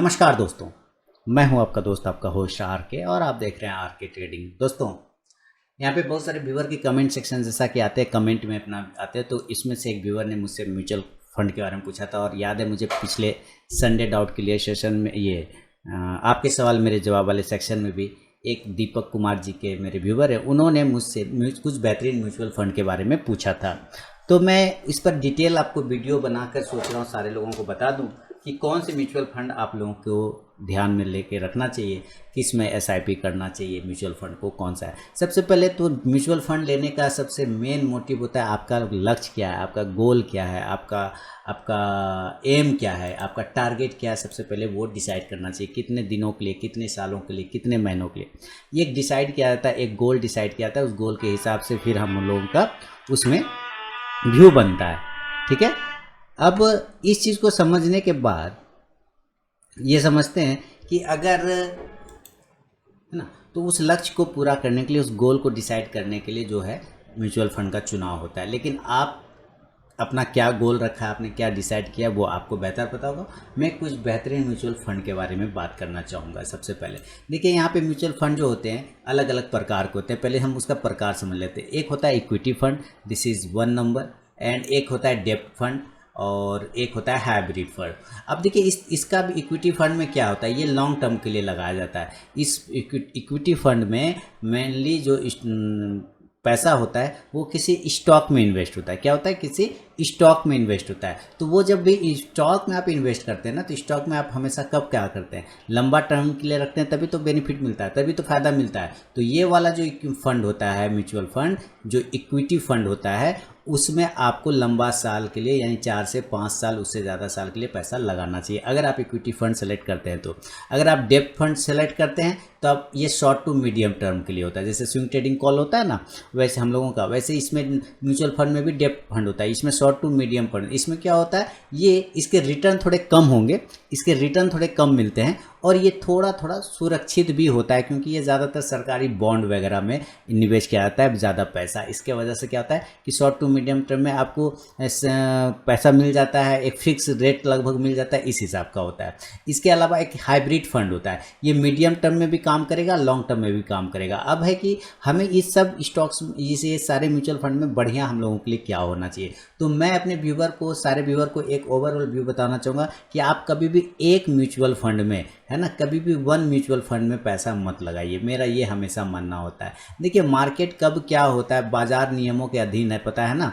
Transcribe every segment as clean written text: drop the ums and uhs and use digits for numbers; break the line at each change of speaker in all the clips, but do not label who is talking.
नमस्कार दोस्तों, मैं हूं आपका दोस्त, आपका होस्ट आर के, और आप देख रहे हैं आर के ट्रेडिंग। दोस्तों, यहाँ पे बहुत सारे व्यूअर की कमेंट सेक्शन जैसा कि आते हैं, कमेंट में अपना आते हैं, तो इसमें से एक व्यूअर ने मुझसे म्यूचुअल फंड के बारे में पूछा था। और याद है मुझे पिछले संडे डाउट क्लियर सेशन में आपके सवाल मेरे जवाब वाले सेक्शन में भी एक दीपक कुमार जी के मेरे व्यूअर हैं, उन्होंने मुझसे कुछ बेहतरीन म्यूचुअल फंड के बारे में पूछा था। तो मैं इस पर डिटेल आपको वीडियो बनाकर सोच रहा हूँ सारे लोगों को बता दूँ कि कौन से म्यूचुअल फंड आप लोगों को ध्यान में लेके रखना चाहिए, किस में एसआईपी करना चाहिए, म्यूचुअल फंड को कौन सा है। सबसे पहले तो म्यूचुअल फंड लेने का सबसे मेन मोटिव होता है आपका लक्ष्य क्या है, आपका गोल क्या है, आपका एम क्या है, आपका टारगेट क्या है। सबसे पहले वो डिसाइड करना चाहिए, कितने दिनों के लिए, कितने सालों के लिए, कितने महीनों के लिए। ये डिसाइड किया जाता है, एक गोल डिसाइड किया जाता है। उस गोल के हिसाब से फिर हम लोगों का उसमें व्यू बनता है। ठीक है, अब इस चीज़ को समझने के बाद ये समझते हैं कि अगर है ना, तो उस लक्ष्य को पूरा करने के लिए, उस गोल को डिसाइड करने के लिए जो है म्यूचुअल फंड का चुनाव होता है। लेकिन आप अपना क्या गोल रखा है, आपने क्या डिसाइड किया, वो आपको बेहतर पता होगा। मैं कुछ बेहतरीन म्यूचुअल फंड के बारे में बात करना चाहूँगा। सबसे पहले देखिए, यहाँ पे म्यूचुअल फंड जो होते हैं अलग अलग प्रकार के होते हैं। पहले हम उसका प्रकार समझ लेते हैं। एक होता है equity fund, this is 1 number, and एक होता है डेब्ट फंड, और एक होता है हाइब्रिड फंड। अब देखिए, इसका भी इक्विटी फंड में क्या होता है, ये लॉन्ग टर्म के लिए लगाया जाता है। इस इक्विटी फंड में मेनली जो पैसा होता है वो किसी स्टॉक में इन्वेस्ट होता है। क्या होता है, किसी स्टॉक में इन्वेस्ट होता है। तो वो जब भी स्टॉक में आप इन्वेस्ट करते हैं ना, तो स्टॉक में आप हमेशा कब क्या करते हैं, लंबा टर्म के लिए रखते हैं, तभी तो बेनिफिट मिलता है, तभी तो फायदा मिलता है। तो ये वाला जो फंड होता है, म्यूचुअल फंड जो इक्विटी फंड होता है, उसमें आपको लंबा साल के लिए, यानी 4 से 5 साल, उससे ज़्यादा साल के लिए पैसा लगाना चाहिए अगर आप इक्विटी फंड सेलेक्ट करते हैं। तो अगर आप डेब्ट फंड सेलेक्ट करते हैं तो अब ये शॉर्ट टू मीडियम टर्म के लिए होता है। जैसे स्विंग ट्रेडिंग कॉल होता है ना, वैसे हम लोगों का, वैसे इसमें म्यूचुअल फंड में भी डेब्ट फंड होता है। इसमें शॉर्ट टू मीडियम फंड, इसमें क्या होता है, ये इसके रिटर्न थोड़े कम होंगे, इसके रिटर्न थोड़े कम मिलते हैं, और ये थोड़ा थोड़ा सुरक्षित भी होता है, क्योंकि ये ज़्यादातर सरकारी बॉन्ड वगैरह में निवेश किया जाता है ज़्यादा पैसा। इसके वजह से क्या होता है कि शॉर्ट टू मीडियम टर्म में आपको पैसा मिल जाता है, एक फिक्स रेट लगभग मिल जाता है, इस हिसाब का होता है। इसके अलावा एक हाइब्रिड फंड होता है, ये मीडियम टर्म में भी काम करेगा, लॉन्ग टर्म में भी काम करेगा। अब है कि हमें इस सब स्टॉक्स, ये सारे म्यूचुअल फंड में बढ़िया हम लोगों के लिए क्या होना चाहिए। तो मैं अपने व्यूवर को, सारे व्यूवर को एक ओवरऑल व्यू बताना चाहूँगा कि आप कभी भी एक म्यूचुअल फंड में, है ना, कभी भी वन म्यूचुअल फंड में पैसा मत लगाइए। मेरा ये हमेशा मानना होता है। देखिए, मार्केट कब क्या होता है, बाजार नियमों के अधीन है, पता है ना।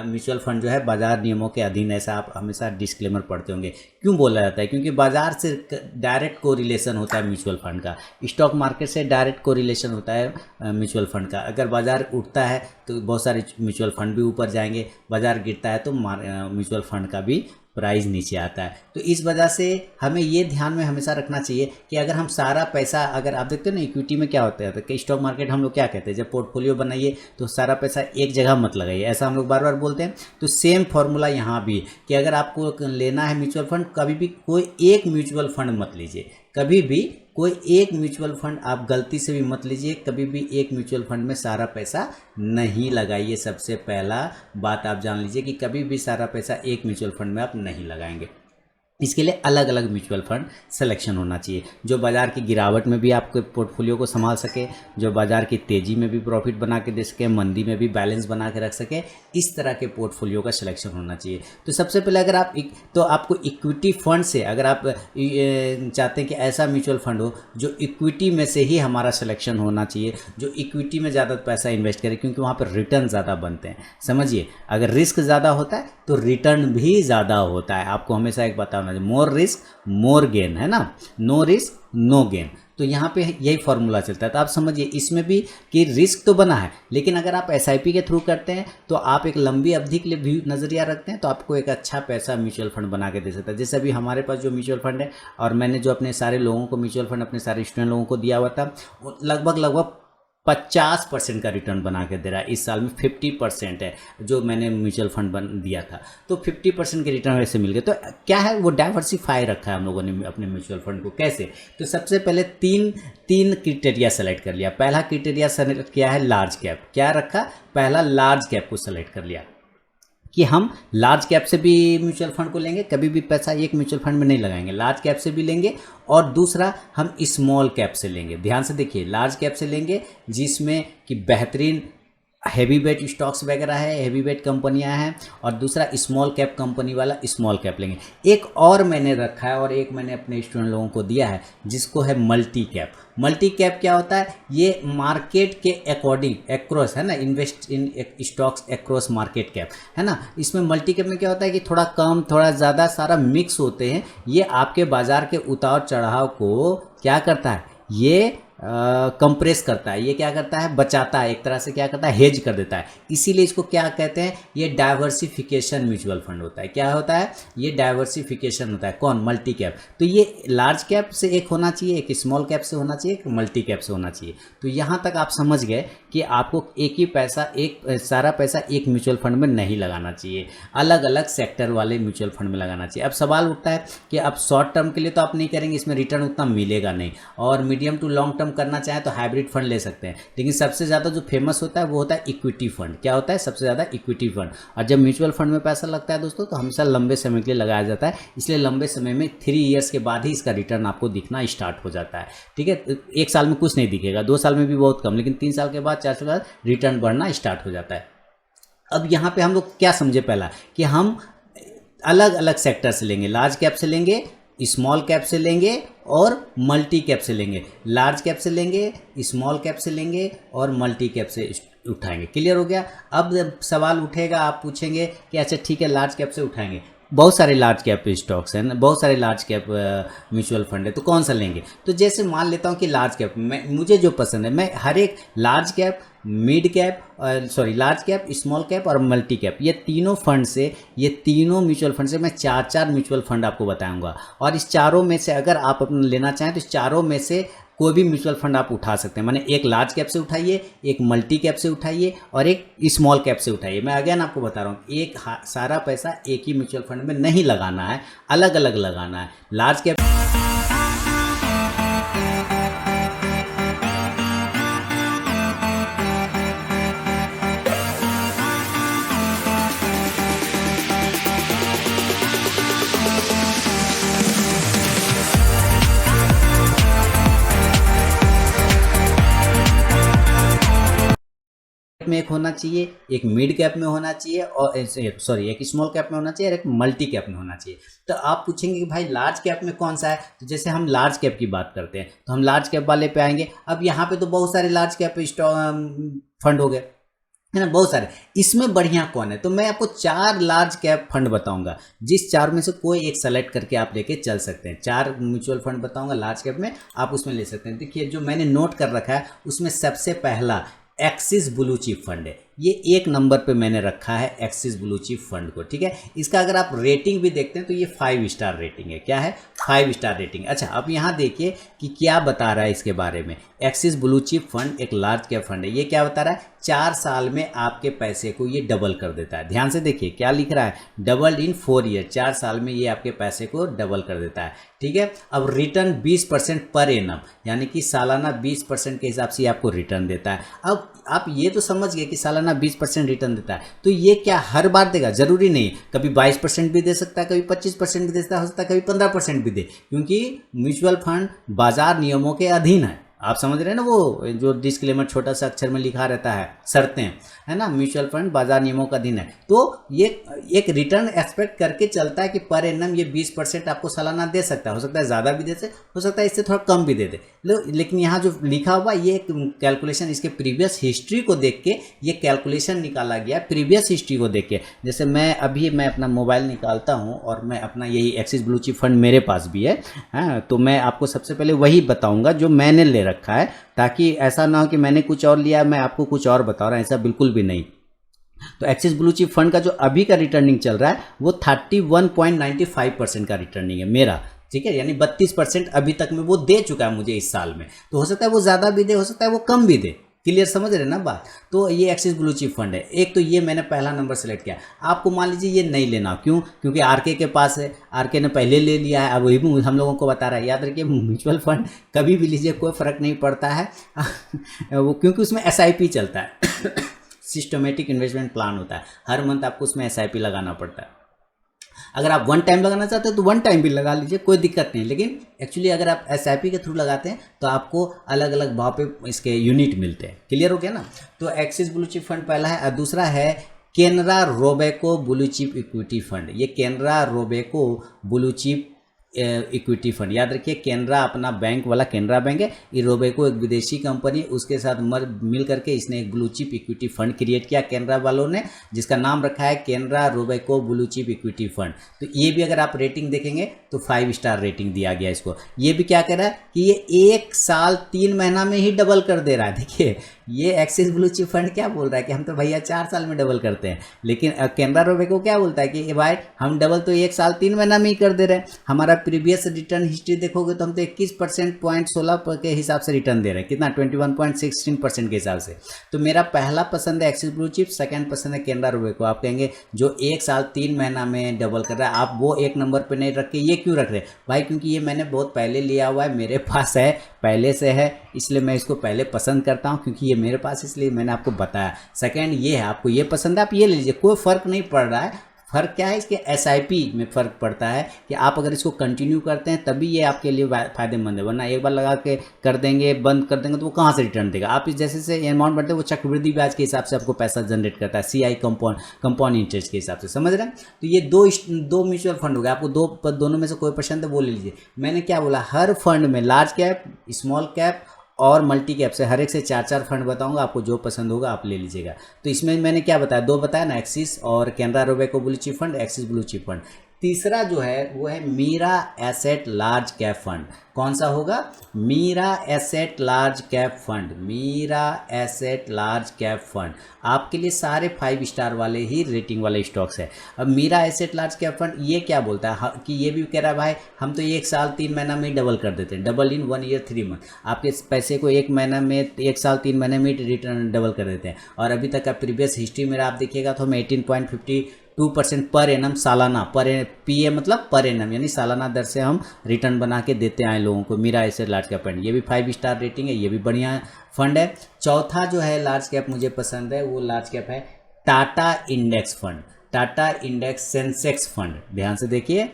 म्यूचुअल फंड जो है बाजार नियमों के अधीन है, ऐसा आप हमेशा डिस्क्लेमर पढ़ते होंगे। क्यों बोला जाता है, क्योंकि बाजार से डायरेक्ट कोरिलेशन होता है म्यूचुअल फंड का, स्टॉक मार्केट से डायरेक्ट कोरिलेशन होता है म्यूचुअल फंड का। अगर बाजार उठता है तो बहुत सारे म्यूचुअल फंड भी ऊपर जाएंगे, बाजार गिरता है तो म्यूचुअल फंड का भी प्राइस नीचे आता है। तो इस वजह से हमें ये ध्यान में हमेशा रखना चाहिए कि अगर हम सारा पैसा, अगर आप देखते हो ना इक्विटी में क्या होता है, तो स्टॉक मार्केट हम लोग क्या कहते हैं, जब पोर्टफोलियो बनाइए तो सारा पैसा एक जगह मत लगाइए, ऐसा हम लोग बार बार बोलते हैं। तो सेम फॉर्मूला यहाँ भी कि अगर आपको लेना है म्यूचुअल फंड, कभी भी कोई एक म्यूचुअल फंड मत लीजिए, कभी भी कोई एक म्यूचुअल फंड आप गलती से भी मत लीजिए। कभी भी एक म्यूचुअल फंड में सारा पैसा नहीं लगाइए। सबसे पहला बात आप जान लीजिए कि कभी भी सारा पैसा एक म्यूचुअल फंड में आप नहीं लगाएंगे। इसके लिए अलग अलग म्यूचुअल फंड सिलेक्शन होना चाहिए, जो बाज़ार की गिरावट में भी आपके पोर्टफोलियो को संभाल सके, जो बाज़ार की तेज़ी में भी प्रॉफिट बना के दे सके, मंदी में भी बैलेंस बना के रख सके। इस तरह के पोर्टफोलियो का सिलेक्शन होना चाहिए। तो सबसे पहले अगर आप तो आपको इक्विटी फंड से, अगर आप चाहते हैं कि ऐसा म्यूचुअल फंड हो जो इक्विटी में से ही हमारा सिलेक्शन होना चाहिए, जो इक्विटी में ज़्यादा पैसा इन्वेस्ट करे, क्योंकि वहाँ पर रिटर्न ज़्यादा बनते हैं। समझिए, अगर रिस्क ज़्यादा होता है तो रिटर्न भी ज़्यादा होता है। आपको हमेशा एक बताओ, मोर रिस्क मोर गेन, है ना, नो रिस्क नो गेन। तो यहाँ पे यही फॉर्मूला चलता है। तो आप समझिए इसमें भी कि रिस्क तो बना है, लेकिन अगर आप एसआईपी के थ्रू करते हैं तो आप एक लंबी अवधि के लिए भी नज़रिया रखते हैं, तो आपको एक अच्छा पैसा म्यूचुअल फंड बना के दे सकता है। जैसे अभी हमारे पास जो म्यूचुअल फंड है, और मैंने जो अपने सारे लोगों को म्यूचुअल फंड, अपने सारे स्टूडेंट लोगों को दिया हुआ था, वो लगभग 50% का रिटर्न बना के दे रहा है। इस साल में 50% है जो मैंने म्यूचुअल फंड दिया था, तो 50% के रिटर्न वैसे मिल गए। तो क्या है, वो डाइवर्सिफाई रखा है हम लोगों ने अपने म्यूचुअल फंड को। कैसे, तो सबसे पहले तीन क्राइटेरिया सेलेक्ट कर लिया। पहला क्राइटेरिया सेलेक्ट किया है लार्ज कैप। क्या रखा, पहला लार्ज कैप को सेलेक्ट कर लिया। कि हम लार्ज कैप से भी म्यूचुअल फंड को लेंगे, कभी भी पैसा एक म्यूचुअल फंड में नहीं लगाएंगे, लार्ज कैप से भी लेंगे और दूसरा हम स्मॉल कैप से लेंगे। ध्यान से देखिए, लार्ज कैप से लेंगे जिसमें कि बेहतरीन हैवी वेट स्टॉक्स वगैरह है, हैवी वेट कंपनियां हैं, और दूसरा स्मॉल कैप कंपनी वाला स्मॉल कैप लेंगे। एक और मैंने रखा है और एक मैंने अपने स्टूडेंट लोगों को दिया है जिसको है मल्टी कैप। मल्टी कैप क्या होता है? ये मार्केट के अकॉर्डिंग एक्रॉस है ना, invest in stocks across market cap है ना। इसमें मल्टी कैप में क्या होता है कि थोड़ा कम थोड़ा ज़्यादा सारा मिक्स होते हैं। ये आपके बाजार के उतार चढ़ाव को क्या करता है? ये कंप्रेस करता है, ये क्या करता है? बचाता है, एक तरह से क्या करता है? हेज कर देता है। इसीलिए इसको क्या कहते हैं? ये डाइवर्सिफिकेशन म्यूचुअल फंड होता है। क्या होता है? ये डाइवर्सिफिकेशन होता है। कौन? Multi cap. तो ये लार्ज कैप से एक होना चाहिए, एक स्मॉल कैप से होना चाहिए, एक मल्टी कैप से होना चाहिए। तो यहाँ तक आप समझ गए कि आपको एक ही पैसा, एक सारा पैसा एक म्यूचुअल फंड में नहीं लगाना चाहिए, अलग अलग सेक्टर वाले म्यूचुअल फंड में लगाना चाहिए। अब सवाल उठता है कि अब शॉर्ट टर्म के लिए तो आप नहीं करेंगे, इसमें रिटर्न उतना मिलेगा नहीं, और मीडियम टू लॉन्ग टर्म करना चाहे तो हाइब्रिड फंड ले सकते हैं। लेकिन सबसे ज़्यादा जो फेमस होता है वो होता है इक्विटी फंड। क्या होता है? सबसे ज़्यादा इक्विटी फंड। और जब म्यूचुअल फंड में पैसा लगता है दोस्तों तो हमेशा लंबे समय के लिए लगाया जाता है, इसलिए लंबे समय में 3 ईयर्स के बाद ही इसका रिटर्न आपको दिखना स्टार्ट हो जाता है। ठीक है, 1 साल में कुछ नहीं दिखेगा, 2 साल में भी बहुत कम, लेकिन 3 साल के बाद 4 साल के बाद रिटर्न बढ़ना स्टार्ट हो जाता है। अब यहाँ पे हम लोग क्या समझे? पहला कि हम अलग अलग सेक्टर से लेंगे, लार्ज कैप से लेंगे, स्मॉल कैप से लेंगे और मल्टी कैप से लेंगे। लार्ज कैप से लेंगे, स्मॉल कैप से लेंगे और मल्टी कैप से उठाएंगे। क्लियर हो गया? अब सवाल उठेगा, आप पूछेंगे कि अच्छा ठीक है, लार्ज कैप से उठाएंगे, बहुत सारे लार्ज कैप स्टॉक्स हैं, बहुत सारे लार्ज कैप म्यूचुअल फंड है, तो कौन सा लेंगे? तो जैसे मान लेता हूँ कि लार्ज कैप मुझे जो पसंद है, मैं हर एक large cap, mid cap, large cap, small cap और मल्टी कैप, ये तीनों फंड से, ये तीनों म्यूचुअल फंड से मैं 4 म्यूचुअल फंड आपको बताऊंगा। और इस चारों में से अगर आप अपना लेना चाहें तो इस चारों में से कोई भी म्यूचुअल फंड आप उठा सकते हैं। माने एक लार्ज कैप से उठाइए, एक मल्टी कैप से उठाइए और एक स्मॉल कैप से उठाइए। मैं अगेन आपको बता रहा हूँ, एक सारा पैसा एक ही म्यूचुअल फंड में नहीं लगाना है, अलग अलग लगाना है। लार्ज कैप में एक होना चाहिए, एक मिड कैप में होना चाहिए, और एक स्मॉल कैप में होना चाहिए और एक मल्टी कैप में होना चाहिए। तो आप पूछेंगे कि भाई लार्ज कैप में कौन सा है? तो जैसे हम लार्ज कैप की बात करते हैं तो हम लार्ज कैप वाले पे आएंगे। अब यहाँ पे तो बहुत सारे लार्ज कैप फंड हो गए है ना, बहुत सारे। इसमें बढ़िया कौन है? तो मैं आपको 4 लार्ज कैप फंड बताऊंगा, जिस 4 में से कोई एक सेलेक्ट करके आप लेके चल सकते हैं। 4 म्यूचुअल फंड बताऊंगा लार्ज कैप में, आप उसमें ले सकते हैं। देखिए जो मैंने नोट कर रखा है उसमें सबसे पहला एक्सिस ब्लू चिप फंड है। ये 1 नंबर पे मैंने रखा है एक्सिस ब्लू चिप फंड को। ठीक है, इसका अगर आप रेटिंग भी देखते हैं तो ये 5 स्टार रेटिंग है। क्या है? 5 स्टार रेटिंग। अच्छा, अब यहाँ देखिए कि क्या बता रहा है इसके बारे में। एक्सिस ब्लू चिप फंड एक लार्ज कैप फंड है। ये क्या बता रहा है? 4 साल में आपके पैसे को ये डबल कर देता है। ध्यान से देखिए क्या लिख रहा है, डबल इन 4 ईयर। 4 साल में ये आपके पैसे को डबल कर देता है। ठीक है, अब रिटर्न 20% पर एनम, यानी कि सालाना 20% के हिसाब से आपको रिटर्न देता है। अब आप ये तो समझ गए कि सालाना 20% रिटर्न देता है, तो ये क्या हर बार देगा? जरूरी नहीं, कभी 22% भी दे सकता है, कभी 25% भी दे सकता है, कभी 15% भी दे, क्योंकि म्यूचुअल फंड बाजार नियमों के अधीन है। आप समझ रहे हैं ना, वो जो डिस्क्लेमर छोटा सा अक्षर में लिखा रहता है, शर्तें, है ना, म्यूचुअल फंड बाजार नियमों का अधीन है। तो ये एक रिटर्न एक्सपेक्ट करके चलता है कि पर एनम ये 20% आपको सालाना दे सकता है। हो सकता है ज़्यादा भी दे से, हो सकता है इससे थोड़ा कम भी दे दे। लेकिन यहाँ जो लिखा हुआ ये एक कैलकुलेशन, इसके प्रीवियस हिस्ट्री को देख के ये कैलकुलेशन निकाला गया। प्रीवियस हिस्ट्री को देख के, जैसे मैं अपना मोबाइल निकालता हूँ और मैं अपना यही एक्सिस ब्लू चिप फंड मेरे पास भी है, तो मैं आपको सबसे पहले वही बताऊँगा जो मैंने ले रखा है, ताकि ऐसा ना हो कि मैंने कुछ और लिया मैं आपको कुछ और बता रहा हूँ, ऐसा बिल्कुल भी नहीं। तो एक्सिस ब्लू चिप फंड का जो अभी का रिटर्निंग चल रहा है वो 31.95% का रिटर्निंग है मेरा। ठीक है, यानी 32% अभी तक में वो दे चुका है मुझे इस साल में। तो हो सकता है वो ज़्यादा भी दे, हो सकता है वो कम भी दे। क्लियर समझ रहे ना बात? तो ये एक्सिस ब्लू चिप फंड है। एक तो ये मैंने पहला नंबर सेलेक्ट किया। आपको मान लीजिए ये नहीं लेना, क्यों? क्योंकि आरके के पास है, आरके ने पहले ले लिया है, अब वही भी हम लोगों को बता रहा है। याद रखिए, म्यूचुअल फंड कभी भी लीजिए कोई फ़र्क नहीं पड़ता है वो, क्योंकि उसमें SIP चलता है सिस्टमेटिक इन्वेस्टमेंट प्लान होता है, हर मंथ आपको उसमें SIP लगाना पड़ता है। अगर आप वन टाइम लगाना चाहते हो तो वन टाइम भी लगा लीजिए, कोई दिक्कत नहीं। लेकिन एक्चुअली अगर आप SIP के थ्रू लगाते हैं तो आपको अलग अलग भाव पे इसके यूनिट मिलते हैं। क्लियर हो गया ना। तो एक्सिस ब्लू चिप फंड पहला है, और दूसरा है Canara Robeco blue chip equity fund. ये Canara Robeco blue chip equity fund, याद रखिए केनरा अपना बैंक वाला केनरा बैंक है, ये रोबेको एक विदेशी कंपनी, उसके साथ मिल करके इसने एक blue chip equity fund create किया केनरा वालों ने, जिसका नाम रखा है Canara Robeco blue chip equity fund. तो ये भी अगर आप रेटिंग देखेंगे तो 5 स्टार रेटिंग दिया गया इसको। ये भी क्या कह रहा है कि ये 1 साल 3 महीना में ही डबल कर दे रहा है। देखिए ये एक्सिस ब्लू चिप फंड क्या बोल रहा है कि हम तो भैया 4 साल में डबल करते हैं, लेकिन केनरा रोबेको क्या बोलता है कि भाई हम डबल तो 1 साल 3 महीना में ही कर दे रहे हैं। हमारा प्रीवियस रिटर्न हिस्ट्री देखोगे तो हम तो 21% के हिसाब से रिटर्न दे रहे हैं, कितना 21.16% के हिसाब से। तो मेरा पहला पसंद है एक्सिस ब्लू चिप, सेकंड पसंद है केनरा रोबेको। आप कहेंगे जो 1 साल 3 महीना में डबल कर रहा है, आप वो 1 नंबर पे नहीं रख के ये क्यों रख रहे हैं भाई? क्योंकि ये मैंने बहुत पहले लिया हुआ है, मेरे पास है, पहले से है, इसलिए मैं इसको पहले पसंद करता हूँ, क्योंकि ये मेरे पास, इसलिए मैंने आपको बताया। सेकंड ये है, आपको ये पसंद है आप ये ले लीजिए, कोई फ़र्क नहीं पड़ रहा है। फ़र्क क्या है इसके SIP में फ़र्क पड़ता है कि आप अगर इसको कंटिन्यू करते हैं तभी ये आपके लिए फ़ायदेमंद है, वरना एक बार लगा के कर देंगे, बंद कर देंगे तो वो कहाँ से रिटर्न देगा। आप इस जैसे से अमाउंट बढ़ते हैं वो चक्रवृद्धि ब्याज के हिसाब से आपको पैसा जनरेट करता है, CI कंपाउंड इंटरेस्ट के हिसाब से, समझ रहे हैं। तो ये दो म्यूचुअल फंड हो गए, आपको दोनों में से कोई पसंद है वो ले लीजिए। मैंने क्या बोला, हर फंड में लार्ज कैप, स्मॉल कैप और मल्टी कैप से हर एक से 4-4 फंड बताऊंगा, आपको जो पसंद होगा आप ले लीजिएगा। तो इसमें मैंने क्या बताया, 2 बताया ना, एक्सिस और Canara Robeco blue chip fund, Axis blue chip fund. तीसरा जो है वो है Mirae asset large cap fund. कौन सा होगा? Mirae asset large cap fund, Mirae asset large cap fund. आपके लिए सारे 5 स्टार वाले ही रेटिंग वाले स्टॉक्स है। अब Mirae asset large cap fund ये क्या बोलता है कि ये भी कह रहा है भाई हम तो 1 साल 3 महीना में डबल कर देते हैं, डबल इन 1 ईयर 3 मंथ। आपके पैसे को 1 महीना में, 1 साल 3 महीने में रिटर्न डबल कर देते हैं। और अभी तक का प्रीवियस हिस्ट्री मेरा आप देखिएगा तो हम 18.52% पर एनम सालाना, PA मतलब पर एनम, यानी सालाना दर से हम रिटर्न बना के देते आए लोगों को। Mirae asset large cap fund ये भी 5 स्टार रेटिंग है, ये भी बढ़िया फंड है। चौथा जो है लार्ज कैप मुझे पसंद है, वो लार्ज कैप है Tata index fund, Tata index Sensex fund. ध्यान से देखिए,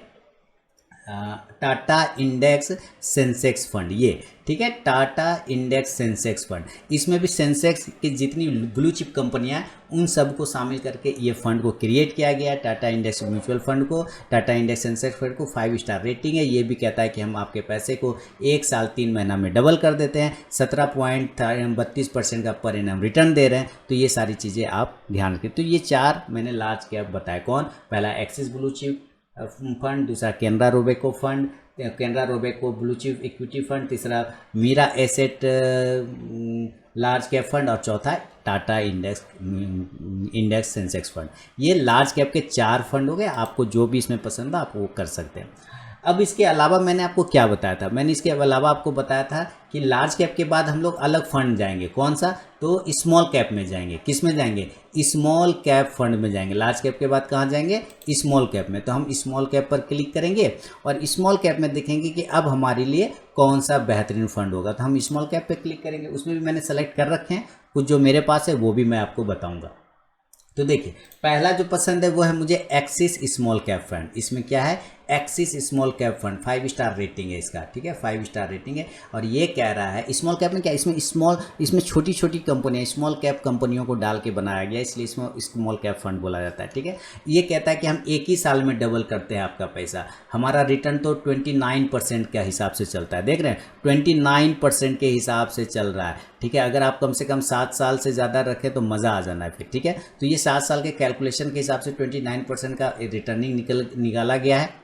टाटा इंडेक्स सेंसेक्स फंड, ये ठीक है, टाटा इंडेक्स सेंसेक्स फंड। इसमें भी सेंसेक्स की जितनी ब्लू चिप कंपनियां हैं उन सबको शामिल करके ये फंड को क्रिएट किया गया है। टाटा इंडेक्स म्यूचुअल फंड को, टाटा इंडेक्स सेंसेक्स फंड को 5 स्टार रेटिंग है। ये भी कहता है कि हम आपके पैसे को 1 साल 3 महीना में डबल कर देते हैं, 17.32% का पर एनम रिटर्न दे रहे हैं। तो ये सारी चीज़ें आप ध्यान रखें। तो ये 4 मैंने लार्ज कैप बताए। कौन? पहला एक्सिस ब्लू चिप फंड, दूसरा Canara Robeco fund, Canara Robeco blue chip equity fund, तीसरा Mirae asset large cap fund, और चौथा टाटा इंडेक्स सेंसेक्स फंड। ये लार्ज कैप के 4 फंड हो गए। आपको जो भी इसमें पसंद है आप वो कर सकते हैं। अब इसके अलावा मैंने आपको क्या बताया था, मैंने इसके अलावा आपको बताया था कि लार्ज कैप के बाद हम लोग अलग फंड जाएंगे। कौन सा? तो स्मॉल कैप में जाएंगे। किस में जाएंगे? स्मॉल कैप फंड में जाएंगे। लार्ज कैप के बाद कहाँ जाएंगे? स्मॉल कैप में। तो हम स्मॉल कैप पर क्लिक करेंगे और स्मॉल कैप में देखेंगे कि अब हमारे लिए कौन सा बेहतरीन फंड होगा। तो हम स्मॉल कैप पर क्लिक करेंगे। उसमें भी मैंने सेलेक्ट कर रखे हैं, कुछ जो मेरे पास है वो भी मैं आपको बताऊँगा। तो देखिए, पहला जो पसंद है वो है मुझे एक्सिस स्मॉल कैप फंड। इसमें क्या है? Axis small cap fund, 5 star rating है इसका, ठीक है, 5 स्टार रेटिंग है। और ये कह रहा है स्मॉल कैप में क्या, इसमें छोटी छोटी कंपनियां, स्मॉल कैप कंपनियों को डाल के बनाया गया, इसलिए इसमें स्मॉल कैप फंड बोला जाता है, ठीक है। ये कहता है कि हम 1 ही साल में डबल करते हैं आपका पैसा। हमारा रिटर्न तो 29% के हिसाब से चलता है, देख रहे हैं 29% के हिसाब से चल रहा है, ठीक है। अगर आप कम से कम 7 साल से ज़्यादा रखें तो मज़ा आ जाना है फिर, ठीक है। तो ये 7 साल के कैलकुलेशन के हिसाब से 29% का रिटर्निंग निकाला गया है।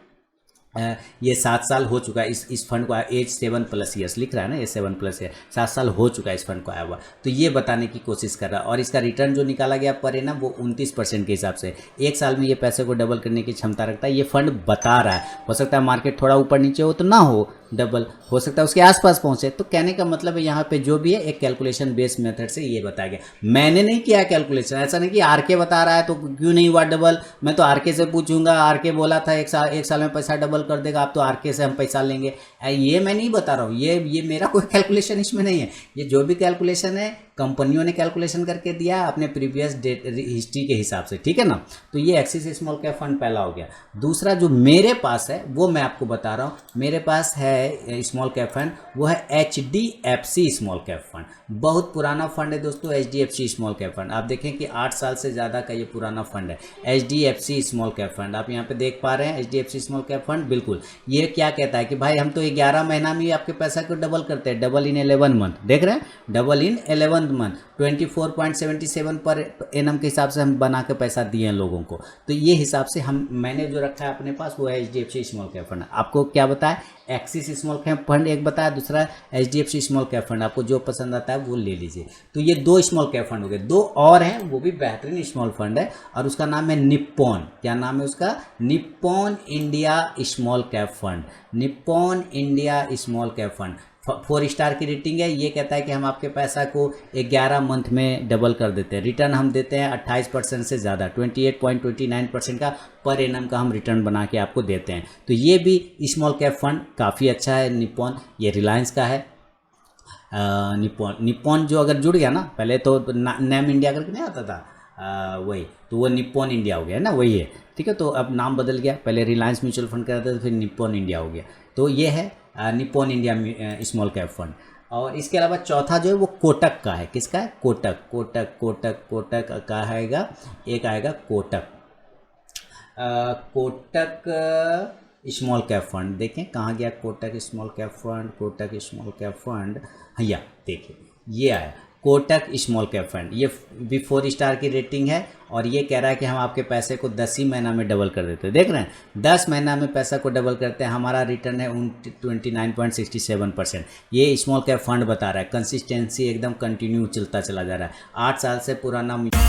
ये 7 साल हो चुका है इस फंड को, एज 7+ ईयर्स लिख रहा है ना, ये 7+ ईयर, 7 साल हो चुका है इस फंड को आया हुआ। तो ये बताने की कोशिश कर रहा है। और इसका रिटर्न जो निकाला गया पर है ना, वो 29% के हिसाब से 1 साल में ये पैसे को डबल करने की क्षमता रखता है। ये फंड बता रहा है, हो सकता है मार्केट थोड़ा ऊपर नीचे हो तो ना हो डबल, हो सकता है उसके आसपास पहुंचे। तो कहने का मतलब है यहाँ पे जो भी है एक कैलकुलेशन बेस्ड मेथड से ये बताया गया। मैंने नहीं किया कैलकुलेशन, ऐसा नहीं कि आरके बता रहा है तो क्यों नहीं हुआ डबल, मैं तो आरके से पूछूंगा, आरके बोला था 1 साल में पैसा डबल कर देगा, आप तो आरके से हम पैसा लेंगे, ये मैं नहीं बता रहा हूँ। ये मेरा कोई कैलकुलेशन इसमें नहीं है। ये जो भी कैलकुलेशन है कंपनियों ने कैलकुलेशन करके दिया है अपने प्रीवियस डेट हिस्ट्री के हिसाब से, ठीक है ना। तो ये एक्सिस स्मॉल कैप फंड पहला हो गया। दूसरा जो मेरे पास है वो मैं आपको बता रहा हूँ, मेरे पास है स्मॉल कैप फंड, वो है HDFC स्मॉल कैप फंड। बहुत पुराना फंड है दोस्तों HDFC स्मॉल कैप फंड। आप देखें कि 8 साल से ज़्यादा का ये पुराना फंड है HDFC स्मॉल कैप फंड। आप यहाँ पे देख पा रहे हैं HDFC स्मॉल कैप फंड। बिल्कुल ये क्या कहता है कि भाई हम तो 11 महीना में आपके पैसा को डबल करते हैं, डबल इन 11 मंथ, देख रहे हैं, double in 11 month 24.77 per annum के हिसाब से हम बना के पैसा दिए हैं लोगों को। तो ये हिसाब से मैंने जो रखा है अपने पास वो है HDFC स्मॉल कैप फंड। आपको क्या बताया, एक्सिस स्मॉल कैप फंड एक बताया, दूसरा HDFC स्मॉल कैप फंड। आपको जो पसंद आता है वो ले लीजिए। तो ये 2 स्मॉल कैप फंड हो गए। 2 और हैं, वो भी बेहतरीन स्मॉल फंड है और उसका नाम है निप्पॉन। क्या नाम है उसका? Nippon India small cap fund. Nippon India small cap fund 4 star की रेटिंग है। ये कहता है कि हम आपके पैसा को 11 मंथ में डबल कर देते हैं। रिटर्न हम देते हैं 28% से ज़्यादा, 28.29% का पर एनम का हम रिटर्न बना के आपको देते हैं। तो ये भी स्मॉल कैप फंड काफ़ी अच्छा है निप्पॉन। ये रिलायंस का है निप्पॉन जो अगर जुड़ गया ना, पहले तो नेम इंडिया करके नहीं आता था वही, तो वो निप्पॉन इंडिया हो गया ना, वही है, ठीक है। तो अब नाम बदल गया, पहले रिलायंस म्यूचुअल फंड करते थे, फिर निप्पॉन इंडिया हो गया। तो ये है Nippon India small cap fund. और इसके अलावा चौथा जो है वो कोटक का है। किसका है? कोटक। कोटक कोटक कोटक का आएगा, एक आएगा Kotak. Kotak small cap fund, देखें कहाँ गया Kotak small cap fund. Kotak small cap fund, भैया देखिए ये आया कोटक स्मॉल कैप फंड। ये भी 4 स्टार की रेटिंग है और ये कह रहा है कि हम आपके पैसे को 10 ही महीना में डबल कर देते हैं। देख रहे हैं 10 महीना में पैसा को डबल करते हैं। हमारा रिटर्न है 29.67%। ये स्मॉल कैप फंड बता रहा है। कंसिस्टेंसी एकदम कंटिन्यू चलता चला जा रहा है। 8 साल से पुराना म्यूचुअल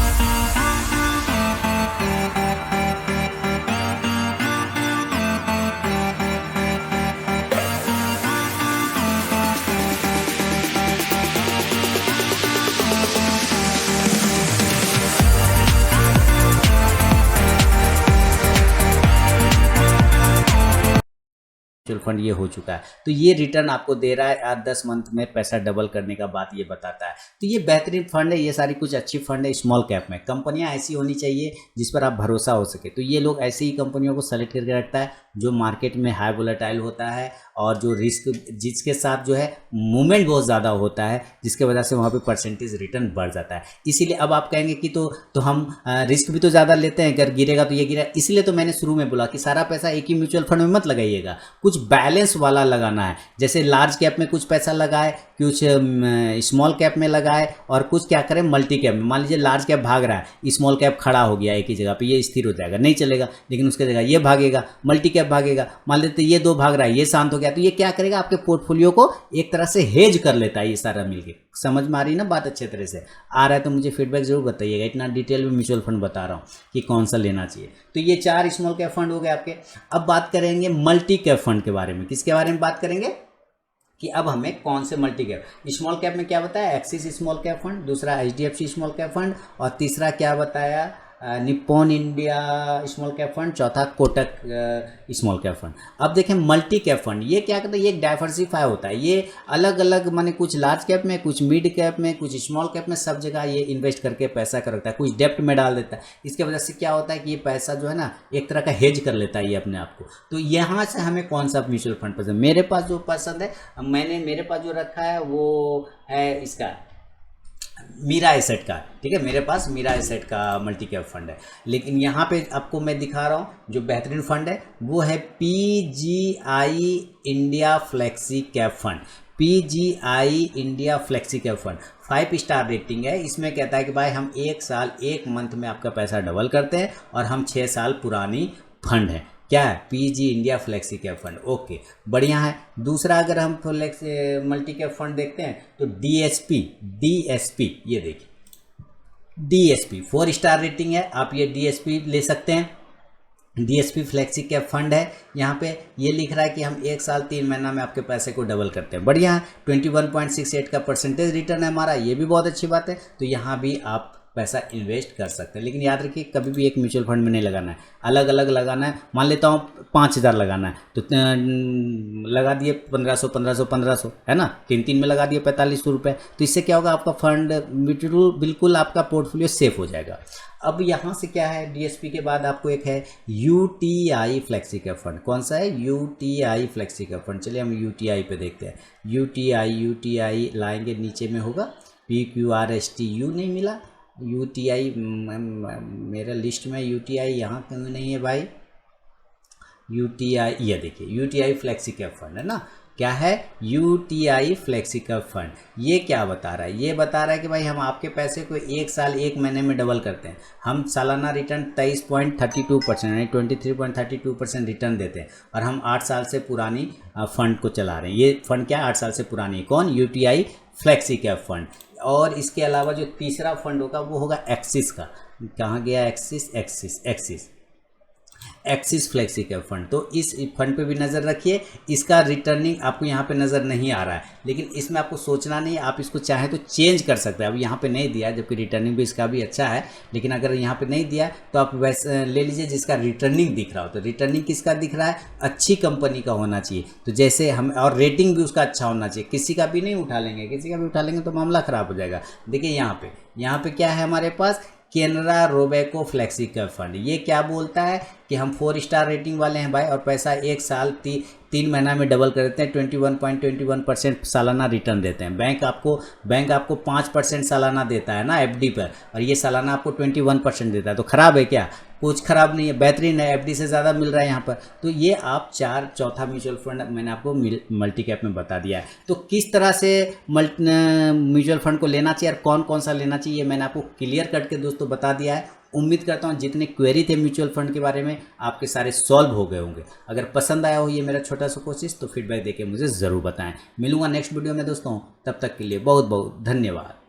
फंड ये हो चुका है। तो ये रिटर्न आपको दे रहा है 10 मंथ में पैसा डबल करने का बात ये बताता है। तो ये बेहतरीन फंड है। ये सारी कुछ अच्छी फंड है स्मॉल कैप में। कंपनियां ऐसी होनी चाहिए जिस पर आप भरोसा हो सके। तो ये लोग ऐसी ही कंपनियों को सेलेक्ट करके रखता है जो मार्केट में हाई वोलेटाइल होता है और जो रिस्क जिसके साथ जो है मूवमेंट बहुत ज़्यादा होता है, जिसके वजह से वहाँ पे परसेंटेज रिटर्न बढ़ जाता है। इसीलिए अब आप कहेंगे कि तो हम रिस्क भी तो ज़्यादा लेते हैं, अगर गिरेगा तो ये गिरा। इसलिए तो मैंने शुरू में बोला कि सारा पैसा एक ही म्यूचुअल फंड में मत लगाइएगा, कुछ बैलेंस वाला लगाना है। जैसे लार्ज कैप में कुछ पैसा लगाए, कुछ स्मॉल कैप में लगाए और कुछ क्या करें मल्टी कैप में। मान लीजिए लार्ज कैप भाग रहा है, स्मॉल कैप खड़ा हो गया एक ही जगह पे, ये स्थिर हो जाएगा, नहीं चलेगा। लेकिन उसके जगह ये भागेगा, मल्टी कैप भागेगा। मान लेते ये 2 भाग रहा है, ये शांत हो गया, तो ये क्या करेगा आपके पोर्टफोलियो को एक तरह से हेज कर लेता है ये सारा मिलके। समझ में आ रही ना बात? अच्छे तरह से आ रहा है तो मुझे फीडबैक जरूर बताइएगा। इतना डिटेल में म्यूचुअल फंड बता रहा हूँ कि कौन सा लेना चाहिए। तो ये 4 स्मॉल कैप फंड हो गए आपके। अब बात करेंगे मल्टी कैप फंड के बारे में। किसके बारे में बात करेंगे कि अब हमें कौन से मल्टी कैप। स्मॉल कैप में क्या बताया? एक्सिस स्मॉल कैप फंड, दूसरा HDFC स्मॉल कैप फंड और तीसरा क्या बताया? Nippon India small cap fund, चौथा कोटक स्मॉल कैप फंड। अब देखें मल्टी कैप फंड, ये क्या करता है? ये एक डाइवर्सिफाई होता है। ये अलग अलग माने कुछ लार्ज कैप में, कुछ मिड कैप में, कुछ स्मॉल कैप में, सब जगह ये इन्वेस्ट करके पैसा कर रखता है। कुछ डेप्ट में डाल देता है। इसके वजह से क्या होता है कि ये पैसा जो है ना एक तरह का हेज कर लेता है ये अपने आप को। तो यहाँ से हमें कौन सा म्यूचुअल फंड पसंद? मेरे पास जो पसंद है, मेरे पास जो रखा है वो है इसका मीरा एसेट का, ठीक है। मेरे पास मीरा एसेट का मल्टी कैप फंड है। लेकिन यहाँ पे आपको मैं दिखा रहा हूँ जो बेहतरीन फंड है वो है PGI India flexi cap fund. PGI India flexi cap fund 5 star rating है। इसमें कहता है कि भाई हम 1 साल 1 मंथ में आपका पैसा डबल करते हैं और हम 6 साल पुरानी फंड है। क्या है? PG India flexi cap fund. Okay, बढ़िया है। दूसरा अगर हम फ्लेक्स मल्टी कैप फंड देखते हैं तो DSP ये देखिए DSP 4 स्टार रेटिंग है। आप ये DSP ले सकते हैं। DSP फ्लेक्सी कैप फंड है। यहाँ पे ये लिख रहा है कि हम 1 साल 3 महीना में आपके पैसे को डबल करते हैं। बढ़िया है। 21.68 का परसेंटेज रिटर्न है हमारा, ये भी बहुत अच्छी बात है। तो यहाँ भी आप पैसा इन्वेस्ट कर सकते हैं। लेकिन याद रखिए कभी भी एक म्यूचुअल फंड में नहीं लगाना है, अलग अलग लगाना है। मान लेता हूँ 5,000 लगाना है तो लगा दिए 1500 है ना, 3 में लगा दिए 4500 रुपये। तो इससे क्या होगा, आपका फंड बिल्कुल आपका पोर्टफोलियो सेफ हो जाएगा। अब यहाँ से क्या है, डीएसपी के बाद आपको एक है यूटीआई फ्लेक्सी कैप फंड। कौन सा है, यूटीआई फ्लेक्सी कैप फंड। चलिए हम यूटीआई पे देखते हैं। यूटीआई लाएंगे, नीचे में होगा PQRSTU, नहीं मिला यूटीआई, मेरा लिस्ट में यूटीआई यहाँ क्यों नहीं है भाई। यूटीआई, ये देखिए यूटीआई फ्लेक्सी कैप फंड है ना, क्या है, यूटीआई फ्लेक्सी कैप फंड। ये क्या बता रहा है, ये बता रहा है कि भाई हम आपके पैसे को 1 साल 1 महीने में डबल करते हैं। हम सालाना रिटर्न 23.32% यानी 23.32% रिटर्न देते हैं, और हम 8 साल से पुरानी फंड को चला रहे हैं। ये फंड क्या 8 साल से पुरानी है, कौन, यूटीआई फ्लेक्सी कैप फंड। और इसके अलावा जो तीसरा फंड होगा वो होगा एक्सिस का। कहाँ गया एक्सिस फ्लेक्सी कैप फंड। तो इस फंड पे भी नज़र रखिए। इसका रिटर्निंग आपको यहाँ पे नज़र नहीं आ रहा है, लेकिन इसमें आपको सोचना नहीं है, आप इसको चाहे तो चेंज कर सकते हैं। अब यहाँ पे नहीं दिया, जबकि रिटर्निंग भी इसका भी अच्छा है, लेकिन अगर यहाँ पे नहीं दिया तो आप वैसे ले लीजिए जिसका रिटर्निंग दिख रहा हो। तो रिटर्निंग किसका दिख रहा है, अच्छी कंपनी का होना चाहिए। तो जैसे हम, और रेटिंग भी उसका अच्छा होना चाहिए। किसी का भी नहीं उठा लेंगे, किसी का भी उठा लेंगे तो मामला ख़राब हो जाएगा। देखिए यहाँ पे क्या है हमारे पास, Canara Robeco flexi cap fund. ये क्या बोलता है कि हम 4 स्टार रेटिंग वाले हैं भाई, और पैसा 1 साल 3 महीना में डबल कर देते हैं, 21.21% सालाना रिटर्न देते हैं। बैंक आपको 5% सालाना देता है ना एफडी पर, और ये सालाना आपको 21% देता है। तो खराब है क्या, कुछ खराब नहीं है, बेहतरीन है, एफडी से ज़्यादा मिल रहा है यहाँ पर। तो ये आप चौथा म्यूचुअल फंड मैंने आपको मल्टी कैप में बता दिया है। तो किस तरह से म्यूचुअल फंड को लेना चाहिए और कौन कौन सा लेना चाहिए, मैंने आपको क्लियर करके दोस्तों बता दिया है। उम्मीद करता हूँ जितने क्वेरी थे म्यूचुअल फंड के बारे में आपके सारे सॉल्व हो गए होंगे। अगर पसंद आया हो ये मेरा छोटा सा कोशिश, तो फीडबैक देके मुझे ज़रूर बताएं। मिलूंगा नेक्स्ट वीडियो में दोस्तों, तब तक के लिए बहुत बहुत धन्यवाद।